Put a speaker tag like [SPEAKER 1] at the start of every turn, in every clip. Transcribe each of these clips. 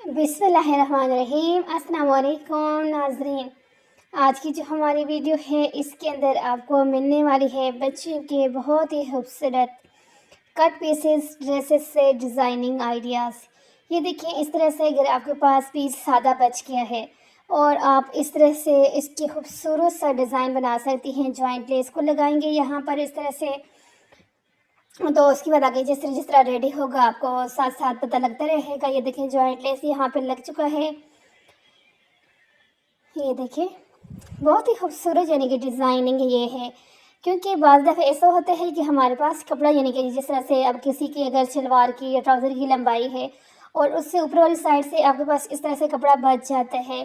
[SPEAKER 1] बिस्मिल्लाहिर्रहमानिर्रहीम। अस्सलाम वालेकुम नाज़रीन। आज की जो हमारी वीडियो है इसके अंदर आपको मिलने वाली है बच्चों के बहुत ही खूबसूरत कट पीसेस ड्रेसेस से डिज़ाइनिंग आइडियाज़। ये देखिए, इस तरह से अगर आपके पास पीस सादा बच गया है और आप इस तरह से इसकी खूबसूरत सा डिज़ाइन बना सकती हैं। जॉइंट लेस को लगाएंगे यहाँ पर इस तरह से, तो उसके बाद आगे जिस तरह रेडी होगा आपको साथ साथ पता लगता रहेगा। ये देखें, जॉइंट लेस यहाँ पे लग चुका है। ये देखिए, बहुत ही खूबसूरत यानी कि डिज़ाइनिंग ये है। क्योंकि बाज़ दफ़े ऐसा होता है कि हमारे पास कपड़ा यानी कि जिस तरह से अब किसी की अगर शलवार की या ट्राउज़र की लंबाई है और उससे ऊपर वाली साइड से आपके पास इस तरह से कपड़ा बच जाता है,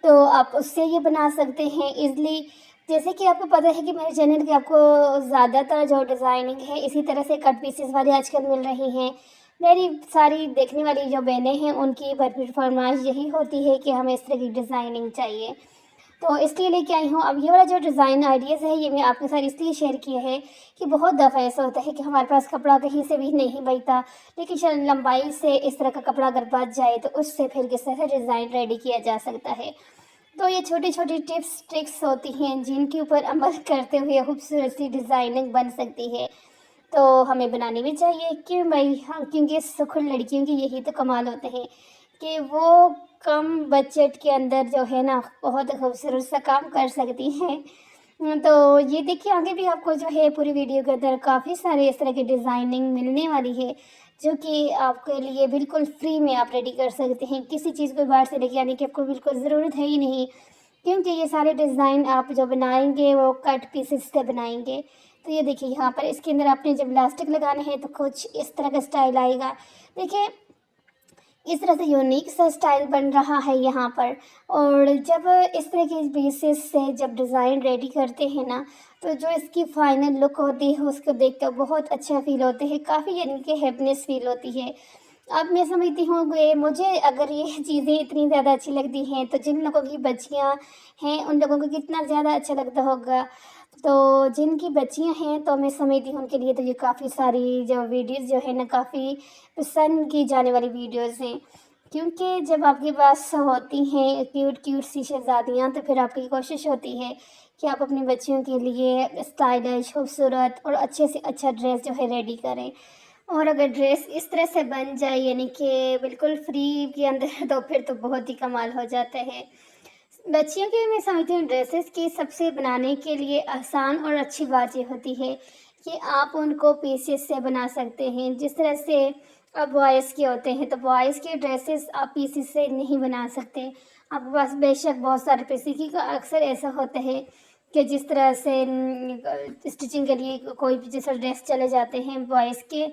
[SPEAKER 1] तो आप उससे ये बना सकते हैं ईज़िली। जैसे कि आपको पता है कि मेरे चैनल की आपको ज़्यादातर जो डिज़ाइनिंग है इसी तरह से कट पीसेस वाली आजकल मिल रही हैं। मेरी सारी देखने वाली जो बहनें हैं उनकी भरपूर फरमाइश यही होती है कि हमें इस तरह की डिज़ाइनिंग चाहिए, तो इसलिए लेके आई हूँ। अब ये वाला जो डिज़ाइन आइडियाज़ है ये मैं आपके साथ इसलिए शेयर किया है कि बहुत दफ़ा ऐसा होता है कि हमारे पास कपड़ा कहीं से भी नहीं बचता, लेकिन लंबाई से इस तरह का कपड़ा अगर बच जाए तो उससे फिर किस तरह से डिज़ाइन रेडी किया जा सकता है। तो ये छोटी छोटी टिप्स ट्रिक्स होती हैं जिनके ऊपर अमल करते हुए खूबसूरत सी डिज़ाइनिंग बन सकती है, तो हमें बनानी भी चाहिए। क्यों भाई? हाँ, क्योंकि सुखुल लड़कियों की यही तो कमाल होते हैं कि वो कम बजट के अंदर जो है ना बहुत खूबसूरत सा काम कर सकती हैं। तो ये देखिए, आगे भी आपको जो है पूरी वीडियो के अंदर काफ़ी सारे इस तरह की डिज़ाइनिंग मिलने वाली है जो कि आपके लिए बिल्कुल फ्री में आप रेडी कर सकते हैं। किसी चीज़ को बाहर से लेके आने की आपको बिल्कुल ज़रूरत है ही नहीं, क्योंकि ये सारे डिज़ाइन आप जो बनाएंगे वो कट पीसेस से बनाएंगे। तो ये देखिए, यहाँ पर इसके अंदर आपने जब इलास्टिक लगाना है तो कुछ इस तरह का स्टाइल आएगा। देखिए, इस तरह से यूनिक सा स्टाइल बन रहा है यहाँ पर। और जब इस तरह के बेसिस से जब डिज़ाइन रेडी करते हैं ना, तो जो इसकी फाइनल लुक होती है उसको देखकर बहुत अच्छा फ़ील होते हैं, काफ़ी यानी कि हैप्पीनेस फ़ील होती है। अब मैं समझती हूँ कि मुझे अगर ये चीज़ें इतनी ज़्यादा अच्छी लगती हैं तो जिन लोगों की बच्चियाँ हैं उन लोगों को कितना ज़्यादा अच्छा लगता होगा। तो जिनकी बच्चियाँ हैं तो मैं समझती हूँ उनके लिए तो ये काफ़ी सारी जो वीडियोज़ जो है ना काफ़ी पसंद की जाने वाली वीडियोज़ हैं। क्योंकि जब आपके पास होती हैं क्यूट क्यूट सी शहज़ादियाँ तो फिर आपकी कोशिश होती है कि आप अपनी बच्चियों के लिए स्टाइलिश, खूबसूरत और अच्छे से अच्छा ड्रेस जो है रेडी करें। और अगर ड्रेस इस तरह से बन जाए यानी कि बिल्कुल फ्री के अंदर तो फिर तो बहुत ही कमाल हो जाता है। बच्चियों के मैं समझती हूँ ड्रेसेस की सबसे बनाने के लिए आसान और अच्छी बात ये होती है कि आप उनको पीसेस से बना सकते हैं। जिस तरह से अब बॉयज़ के होते हैं तो बॉयज़ के ड्रेसेस आप पीसेस से नहीं बना सकते। आपके पास बेशक बहुत सारे पीसेस की अक्सर ऐसा होता है कि जिस तरह से स्टिचिंग के लिए कोई भी जैसा ड्रेस चले जाते हैं बॉयज़ के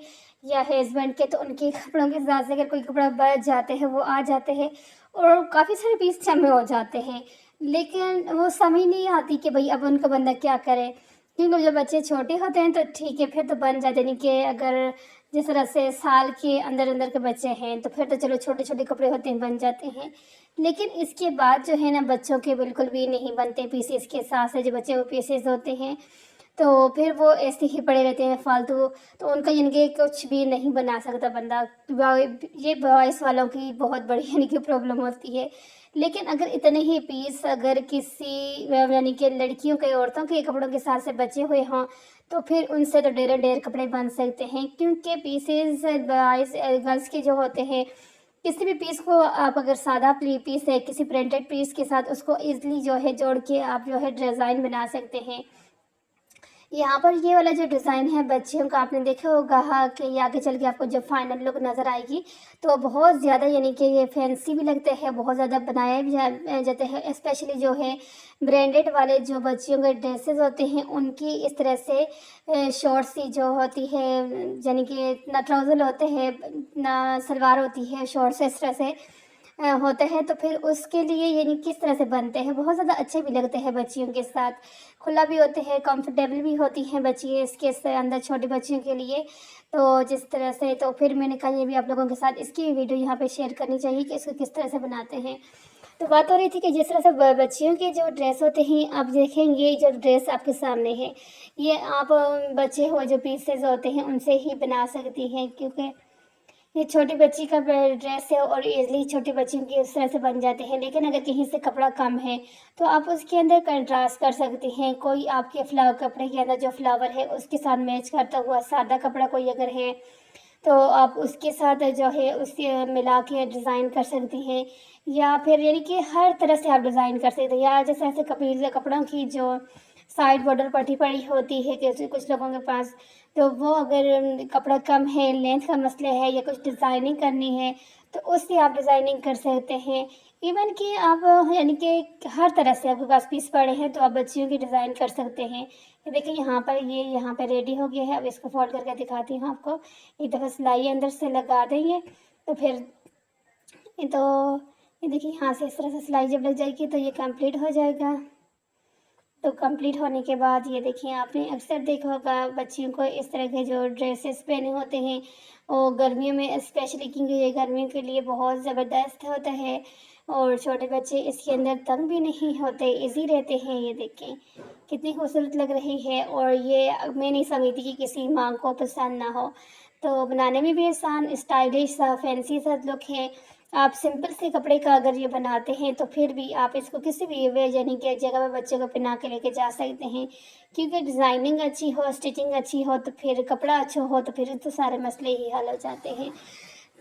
[SPEAKER 1] या हस्बैंड के, तो उनके कपड़ों के साथ से अगर कोई कपड़ा बच जाते हैं वो आ जाते हैं और काफ़ी सारे पीस जमे हो जाते हैं। लेकिन वो समझ नहीं आती कि भई अब उनका बंदा क्या करे, क्योंकि जब बच्चे छोटे होते हैं तो ठीक है, फिर तो बन जाते नहीं कि अगर जिस तरह से साल के अंदर के बच्चे हैं तो फिर तो चलो छोटे-छोटे कपड़े होते हैं बन जाते हैं। लेकिन इसके बाद जो है ना बच्चों के बिल्कुल भी नहीं बनते पीसेस के साथ से जो बचे हुए पीसेस होते हैं, तो फिर वो ऐसे ही पड़े रहते हैं फालतू। तो उनका यानी कि कुछ भी नहीं बना सकता बंदा। ये बॉयज़ वालों की बहुत बड़ी यानी कि प्रॉब्लम होती है। लेकिन अगर इतने ही पीस अगर किसी यानी कि लड़कियों के, औरतों के कपड़ों के साथ से बचे हुए हों तो फिर उनसे तो ढेरों ढेर कपड़े बन सकते हैं। क्योंकि पीसेस बॉयज़ गर्ल्स के जो होते हैं, किसी भी पीस को आप अगर सादा पीस है किसी प्रिंटेड पीस के साथ उसको ईज़िली जो है जोड़ के आप जो है डिज़ाइन बना सकते हैं। यहाँ पर ये वाला जो डिज़ाइन है बच्चियों का आपने देखा होगा, हाँ, कि ये आगे चल के आपको जब फाइनल लुक नज़र आएगी तो बहुत ज़्यादा यानी कि ये फैंसी भी लगते हैं, बहुत ज़्यादा बनाए भी जाते हैं। स्पेशली जो है ब्रांडेड वाले जो बच्चियों के ड्रेसेस होते हैं उनकी इस तरह से शॉर्ट सी जो होती है, यानी कि ना ट्राउज़र होते हैं ना सलवार होती है, शॉर्ट से इस तरह से होते हैं, तो फिर उसके लिए यानी किस तरह से बनते हैं, बहुत ज़्यादा अच्छे भी लगते हैं बच्चियों के साथ। खुला भी होते हैं, कंफर्टेबल भी होती हैं बच्चियाँ इसके अंदर छोटी बच्चियों के लिए। तो जिस तरह से, तो फिर मैंने कहा ये भी आप लोगों के साथ इसकी वीडियो यहाँ पे शेयर करनी चाहिए कि इसको किस तरह से बनाते हैं। तो बात हो रही थी कि जिस तरह से बच्चियों के जो ड्रेस होते हैं, आप देखेंगे ये जो ड्रेस आपके सामने है, ये आप बचे हुए जो पीसेस होते हैं उनसे ही बना सकती हैं। क्योंकि ये छोटी बच्ची का ड्रेस है और ईज़िली छोटी बच्चियों की उस तरह से बन जाते हैं। लेकिन अगर कहीं से कपड़ा कम है, तो आप उसके अंदर कंट्रास्ट कर सकती हैं। कोई आपके कपड़े के अंदर जो फ्लावर है, उसके साथ मैच करता हुआ सादा कपड़ा कोई अगर है, तो आप उसके साथ जो है उसे मिला के डिज़ाइन कर सकती हैं। या फिर यानी कि हर तरह से आप डिज़ाइन कर सकते हैं। या जैसे ऐसे कपड़ों की जो साइड बॉर्डर पट्टी पड़ी होती है जैसे कुछ लोगों के पास, तो वो अगर कपड़ा कम है, लेंथ का मसला है या कुछ डिज़ाइनिंग करनी है, तो उससे आप डिज़ाइनिंग कर सकते हैं। इवन कि आप यानी कि हर तरह से आपके पास पीस पड़े हैं, तो आप बच्चियों की डिज़ाइन कर सकते हैं। ये देखिए यहाँ पर रेडी हो गया है। अब इसको फ़ोल्ड करके दिखाती हूँ आपको। एक दफ़ा सिलाई अंदर से लगा देंगे, तो फिर ये तो ये देखिए यहाँ से इस तरह से सिलाई जब लग जाएगी तो ये कंप्लीट हो जाएगा। तो कंप्लीट होने के बाद ये देखिए, आपने अक्सर देखा होगा बच्चियों को इस तरह के जो ड्रेसेस पहने होते हैं, वो गर्मियों में स्पेशली, क्योंकि ये गर्मियों के लिए बहुत ज़बरदस्त होता है और छोटे बच्चे इसके अंदर तंग भी नहीं होते, इजी रहते हैं। ये देखें कितनी खूबसूरत लग रही है। और ये मैं नहीं समझती कि किसी माँ को पसंद ना हो। तो बनाने में भी आसान, स्टाइलिश सा फैंसी सा लुक है। आप सिंपल से कपड़े का अगर ये बनाते हैं, तो फिर भी आप इसको किसी भी वे यानी कि जगह पे बच्चे को पहना के लेके जा सकते हैं। क्योंकि डिज़ाइनिंग अच्छी हो, स्टिचिंग अच्छी हो, तो फिर कपड़ा अच्छा हो, तो फिर तो सारे मसले ही हल हो जाते हैं।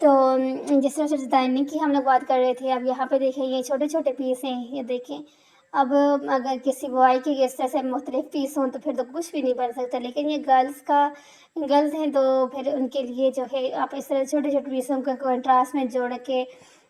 [SPEAKER 1] तो जिस तरह से डिज़ाइनिंग की हम लोग बात कर रहे थे, अब यहाँ पे देखें ये छोटे-छोटे पीस हैं, ये देखें। अब अगर किसी बॉय के इस तरह से मुख्तलिफ पीस हों, तो फिर तो कुछ भी नहीं बन सकता। लेकिन ये गर्ल्स हैं, तो फिर उनके लिए जो है आप इस तरह छोटे-छोटे पीसों को कंट्रास्ट में जोड़ के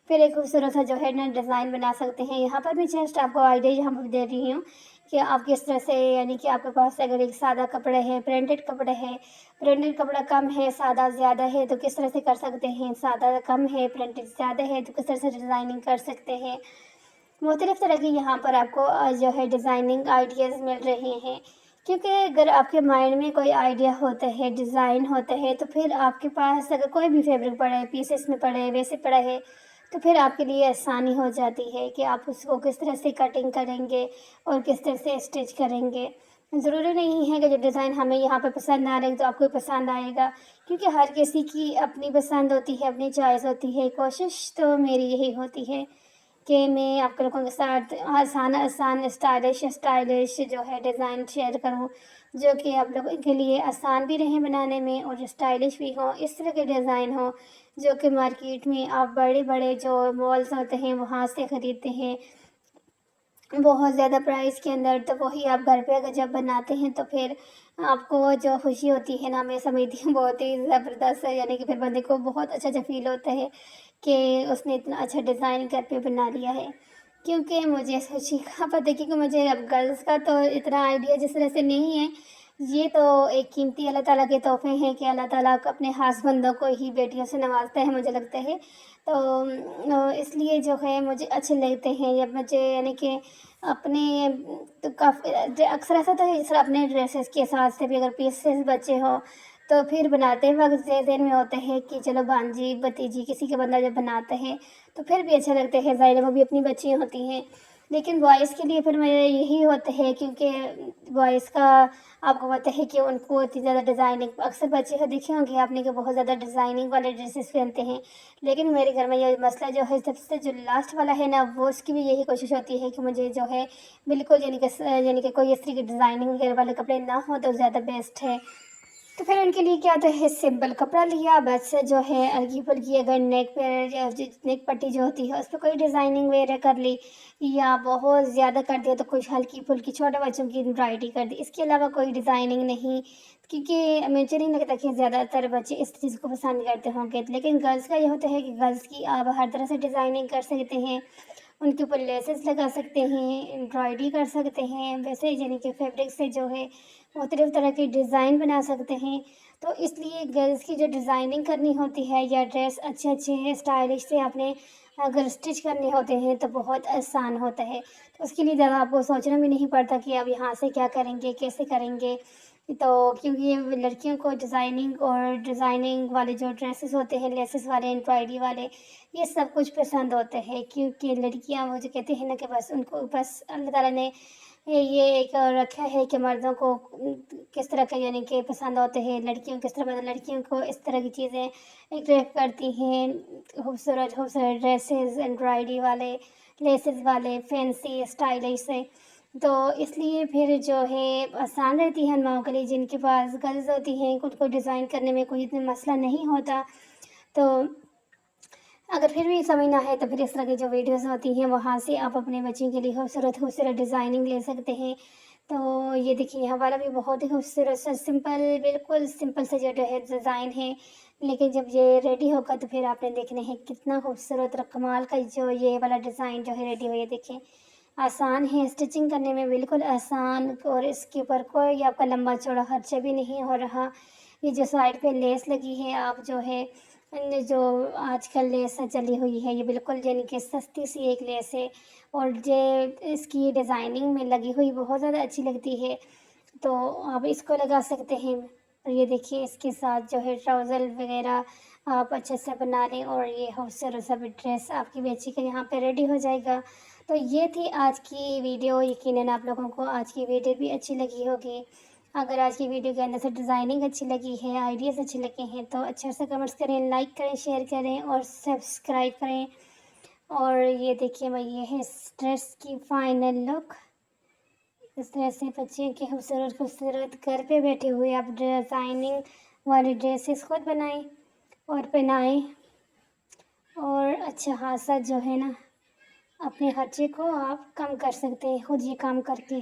[SPEAKER 1] फिर एक खूबसूरत सा जो है ना डिज़ाइन बना सकते हैं। यहाँ पर मैं जस्ट आपको आइडिया यहाँ पर दे रही हूँ कि आप किस तरह से, यानी कि आपके पास अगर एक सादा कपड़े हैं, प्रिंटेड कपड़ा कम है, सादा ज़्यादा है, तो किस तरह से कर सकते हैं। सादा कम है, प्रिंटेड ज़्यादा है, तो किस तरह से डिज़ाइनिंग कर सकते हैं। मुख्तलिफ़ तरह की यहाँ पर आपको जो है डिज़ाइनिंग आइडियाज़ मिल रहे हैं। क्योंकि अगर आपके माइंड में कोई आइडिया होता है, डिज़ाइन होता है, तो फिर आपके पास अगर कोई भी फैब्रिक पड़ा है, पीसेस में पड़ा है, वैसे पड़ा है, तो फिर आपके लिए आसानी हो जाती है कि आप उसको किस तरह से कटिंग करेंगे और किस तरह से स्टिच करेंगे। ज़रूरी नहीं है कि जो डिज़ाइन हमें यहाँ पे पसंद आ रहा है, तो आपको पसंद आएगा, क्योंकि हर किसी की अपनी पसंद होती है, अपनी चॉइस होती है। कोशिश तो मेरी यही होती है कि मैं आप लोगों के साथ आसान स्टाइलिश जो है डिज़ाइन शेयर करूँ, जो कि आप लोगों के लिए आसान भी रहें बनाने में और स्टाइलिश भी हों। इस तरह के डिज़ाइन हों जो कि मार्केट में आप बड़े-बड़े जो मॉल्स होते हैं वहाँ से ख़रीदते हैं बहुत ज़्यादा प्राइस के अंदर, तो वही आप घर पे अगर जब बनाते हैं, तो फिर आपको जो खुशी होती है ना, मैं समझती हूँ बहुत ही ज़बरदस्त है। यानी कि फिर बंदे को बहुत अच्छा फ़ील होता है कि उसने इतना अच्छा डिज़ाइन घर पे बना लिया है। क्योंकि मुझे इस खुशी का पता है, क्योंकि मुझे अब गर्ल्स का तो इतना आइडिया जिस तरह से नहीं है। ये तो एक कीमती अल्लाह ताला के तोहफ़े हैं कि अल्लाह ताला अपने ख़ास बंदों को ही बेटियों से नवाज़ता है, मुझे लगता है। तो इसलिए जो है मुझे अच्छे लगते हैं, या मुझे यानी कि अपने तो काफ़ी अक्सर ऐसा तो है, सिर्फ अपने ड्रेसेस के साथ से भी अगर पीसेस बचे हों, तो फिर बनाते वक़्त ज़हन में होता है कि चलो भांजी भतीजी किसी का बंदा जब बनाते हैं, तो फिर भी अच्छे लगते हैं। ज़ाहिर है वो भी अपनी बच्चियाँ होती हैं। लेकिन बॉयज़ के लिए फिर मेरा यही होता है, क्योंकि बॉयज़ का आपको पता है कि उनको इतनी ज़्यादा डिज़ाइनिंग, अक्सर बच्चे को देखे होंगे आपने कि बहुत ज़्यादा डिज़ाइनिंग वाले ड्रेसेस पहनते हैं। लेकिन मेरे घर में ये मसला जो है, सबसे जो लास्ट वाला है ना, वो उसकी भी यही कोशिश होती है कि मुझे जो है बिल्कुल यानी कि कोई इस तरह की डिज़ाइनिंग वगैरह वाले कपड़े ना हो, तो ज़्यादा बेस्ट है। तो फिर उनके लिए क्या होता है, सिंपल कपड़ा लिया बस, जो है हल्की-फुल्की अगर नेक पे या नेक पट्टी जो होती है उस पे कोई डिज़ाइनिंग वगैरह कर ली, या बहुत ज़्यादा कर दिया तो कुछ हल्की-फुल्की छोटे बच्चों की एम्ब्रॉयडरी कर दी। इसके अलावा कोई डिज़ाइनिंग नहीं, क्योंकि मुझे नहीं लगता कि ज़्यादातर बच्चे इस चीज़ को पसंद करते होंगे। लेकिन गर्ल्स का ये होता है कि गर्ल्स की आप हर तरह से डिज़ाइनिंग कर सकते हैं, उनके ऊपर लेसेस लगा सकते हैं, एम्ब्रॉयडरी कर सकते हैं, वैसे यानी कि फैब्रिक से जो है मुख्तलिफ़ तरह के डिज़ाइन बना सकते हैं। तो इसलिए गर्ल्स की जो डिज़ाइनिंग करनी होती है, या ड्रेस अच्छे-अच्छे स्टाइलिश से आपने अगर स्टिच करने होते हैं, तो बहुत आसान होता है। तो उसके लिए ज़्यादा आपको सोचना भी नहीं पड़ता कि अब यहाँ से क्या करेंगे, कैसे करेंगे। तो क्योंकि ये लड़कियों को डिज़ाइनिंग वाले जो ड्रेसेस होते हैं, लेसेस वाले, एम्ब्रॉयडरी वाले, ये सब कुछ पसंद होता है। क्योंकि लड़कियाँ वो जो कहते हैं ना कि बस उनको बस अल्लाह ताला ने یہ ایک رکھا ہے کہ مردوں کو کس طرح کا یعنی کہ پسند ہوتے ہیں، لڑکیوں کو کس طرح پسند، لڑکیوں کو اس طرح کی چیزیں اٹریکٹ کرتی ہیں، خوبصورت خوبصورت ڈریسز، امبرائڈری والے، لیسز والے، فینسی اسٹائلش سے، تو اس لیے پھر جو ہے آسان رہتی ہے ان ماؤں کے لیے جن کے پاس گرلز ہوتی ہیں، خود کو ڈیزائن کرنے میں کوئی اتنا مسئلہ نہیں ہوتا۔ تو اگر پھر بھی سمجھ نہ ہے تو پھر اس طرح کی جو ویڈیوز ہوتی ہیں وہاں سے آپ اپنے بچے کے لیے خوبصورت خوبصورت ڈیزائننگ لے سکتے ہیں۔ تو یہ دیکھیے یہاں والا بھی بہت ہی خوبصورت سا سمپل، بالکل سمپل سے جو ہے ڈیزائن ہے، لیکن جب یہ ریڈی ہوگا تو پھر آپ نے دیکھنا ہے کتنا خوبصورت اور کمال کا جو یہ والا ڈیزائن جو ہے ریڈی ہو، یہ دیکھیں آسان ہے اسٹچنگ کرنے میں، بالکل آسان، اور اس کے اوپر کوئی آپ کا لمبا چوڑا خرچہ بھی نہیں ہو رہا۔ یہ جو سائڈ پہ لیس لگی ہے، آپ جو ہے جو آج کل لیس چلی ہوئی ہے، یہ بالکل یعنی کہ سستی سی ایک لیس ہے، اور یہ اس کی ڈیزائننگ میں لگی ہوئی بہت زیادہ اچھی لگتی ہے، تو آپ اس کو لگا سکتے ہیں۔ اور یہ دیکھیے اس کے ساتھ جو ہے ٹراؤزر وغیرہ آپ اچھے سے بنا لیں، اور یہ خوبصورت سا ڈریس آپ کی بیچی کا یہاں پہ ریڈی ہو جائے گا۔ تو یہ تھی آج کی ویڈیو، یقیناً آپ لوگوں کو آج کی ویڈیو بھی اچھی لگی ہوگی۔ اگر آج کی ویڈیو کے اندر سے ڈیزائننگ اچھی لگی ہے، آئیڈیاز اچھے لگے ہیں تو اچھا سے کمنٹس کریں، لائک کریں، شیئر کریں اور سبسکرائب کریں۔ اور یہ دیکھیے بھائی یہ ہے اس ڈریس کی فائنل لک، اس طرح سے بچے کے خوبصورت خوبصورت گھر پہ بیٹھے ہوئے آپ ڈیزائننگ والی ڈریسز خود بنائیں اور پہنائیں، اور اچھا خاصا جو ہے نا اپنے خرچے کو آپ کم کر سکتے ہیں خود یہ کام کر کے۔